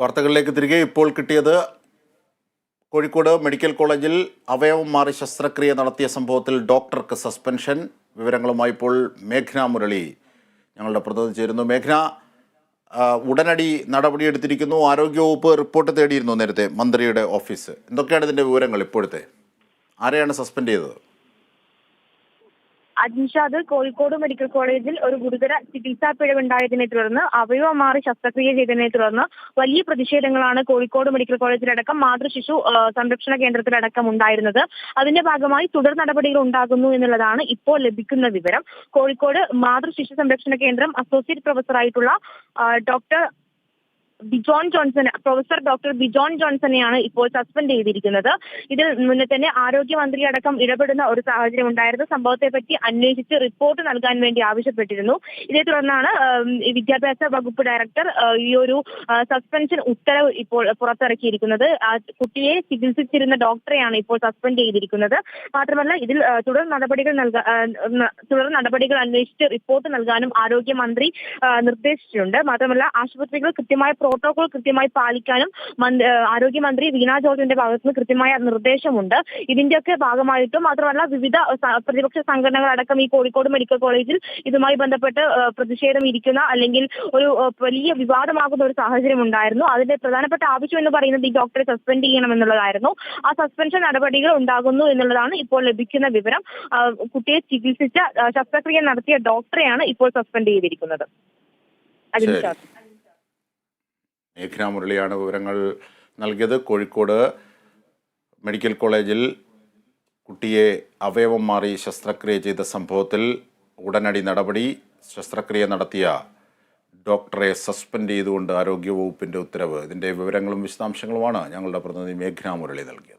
വാർത്തകളിലേക്ക് തിരികെ ഇപ്പോൾ കിട്ടിയത് കോഴിക്കോട് മെഡിക്കൽ കോളേജിൽ അവയവം മാറി ശസ്ത്രക്രിയ നടത്തിയ സംഭവത്തിൽ ഡോക്ടർക്ക് സസ്പെൻഷൻ. വിവരങ്ങളുമായി ഇപ്പോൾ മേഘ്ന മുരളി ഞങ്ങളുടെ പ്രതിനിധി ചേരുന്നു. മേഘ്ന, ഉടനടി നടപടിയെടുത്തിരിക്കുന്നു. ആരോഗ്യവകുപ്പ് റിപ്പോർട്ട് തേടിയിരുന്നു നേരത്തെ മന്ത്രിയുടെ ഓഫീസ്. എന്തൊക്കെയാണ് ഇതിൻ്റെ വിവരങ്ങൾ? ഇപ്പോഴത്തെ ആരെയാണ് സസ്പെൻഡ് ചെയ്തത്? അജിൻഷാദ്, കോഴിക്കോട് മെഡിക്കൽ കോളേജിൽ ഒരു ഗുരുതര ചികിത്സാ പിഴവുണ്ടായതിനെ തുടർന്ന് അവയവം മാറി ശസ്ത്രക്രിയ ചെയ്തതിനെ തുടർന്ന് വലിയ പ്രതിഷേധങ്ങളാണ് കോഴിക്കോട് മെഡിക്കൽ കോളേജിലടക്കം മാതൃശിശു സംരക്ഷണ കേന്ദ്രത്തിലടക്കം ഉണ്ടായിരുന്നത്. അതിന്റെ ഭാഗമായി തുടർ നടപടികൾ ഉണ്ടാകുന്നു എന്നുള്ളതാണ് ഇപ്പോൾ ലഭിക്കുന്ന വിവരം. കോഴിക്കോട് മാതൃശിശു സംരക്ഷണ കേന്ദ്രം അസോസിയേറ്റ് പ്രൊഫസറായിട്ടുള്ള പ്രൊഫസർ ഡോക്ടർ ബിജോൺ ജോൺസണെയാണ് ഇപ്പോൾ സസ്പെൻഡ് ചെയ്തിരിക്കുന്നത്. ഇതിൽ മുന്നേ തന്നെ ആരോഗ്യമന്ത്രി അടക്കം ഇടപെടുന്ന ഒരു സാഹചര്യം ഉണ്ടായിരുന്നു. സംഭവത്തെപ്പറ്റി അന്വേഷിച്ച് റിപ്പോർട്ട് നൽകാൻ വേണ്ടി ആവശ്യപ്പെട്ടിരുന്നു. ഇതേ തുടർന്നാണ് വിദ്യാഭ്യാസ വകുപ്പ് ഡയറക്ടർ ഈ ഒരു സസ്പെൻഷൻ ഉത്തരവ് ഇപ്പോൾ പുറത്തിറക്കിയിരിക്കുന്നത്. കുട്ടിയെ ചികിത്സിച്ചിരുന്ന ഡോക്ടറെയാണ് ഇപ്പോൾ സസ്പെൻഡ് ചെയ്തിരിക്കുന്നത്. മാത്രമല്ല, ഇതിൽ തുടർ നടപടികൾ അന്വേഷിച്ച് റിപ്പോർട്ട് നൽകാനും ആരോഗ്യമന്ത്രി നിർദ്ദേശിച്ചിട്ടുണ്ട്. മാത്രമല്ല, ആശുപത്രികൾ കൃത്യമായ പ്രോട്ടോകോൾ കൃത്യമായി പാലിക്കാനും ആരോഗ്യമന്ത്രി വീണ ജോർജിന്റെ ഭാഗത്തുനിന്ന് കൃത്യമായ നിർദ്ദേശമുണ്ട്. ഇതിന്റെയൊക്കെ ഭാഗമായിട്ടും മാത്രമല്ല, വിവിധ പ്രതിപക്ഷ സംഘടനകളടക്കം ഈ കോഴിക്കോട് മെഡിക്കൽ കോളേജിൽ ഇതുമായി ബന്ധപ്പെട്ട് പ്രതിഷേധം ഇരിക്കുന്ന അല്ലെങ്കിൽ ഒരു വലിയ വിവാദമാകുന്ന ഒരു സാഹചര്യം ഉണ്ടായിരുന്നു. അതിന്റെ പ്രധാനപ്പെട്ട ആവശ്യം എന്ന് പറയുന്നത് ഈ ഡോക്ടറെ സസ്പെൻഡ് ചെയ്യണമെന്നുള്ളതായിരുന്നു. ആ സസ്പെൻഷൻ നടപടികൾ ഉണ്ടാകുന്നു എന്നുള്ളതാണ് ഇപ്പോൾ ലഭിക്കുന്ന വിവരം. കുട്ടിയെ ചികിത്സിച്ച ശസ്ത്രക്രിയ നടത്തിയ ഡോക്ടറെയാണ് ഇപ്പോൾ സസ്പെൻഡ് ചെയ്തിരിക്കുന്നത്. മേഘ്ന മുരളിയാണ് വിവരങ്ങൾ നൽകിയത്. കോഴിക്കോട് മെഡിക്കൽ കോളേജിൽ കുട്ടിയെ അവയവം മാറി ശസ്ത്രക്രിയ ചെയ്ത സംഭവത്തിൽ ഉടനടി നടപടി. ശസ്ത്രക്രിയ നടത്തിയ ഡോക്ടറെ സസ്പെൻഡ് ചെയ്തുകൊണ്ട് ആരോഗ്യവകുപ്പിൻ്റെ ഉത്തരവ്. ഇതിൻ്റെ വിവരങ്ങളും വിശദാംശങ്ങളുമാണ് ഞങ്ങളുടെ പ്രതിനിധി മേഘ്ന മുരളി നൽകിയത്.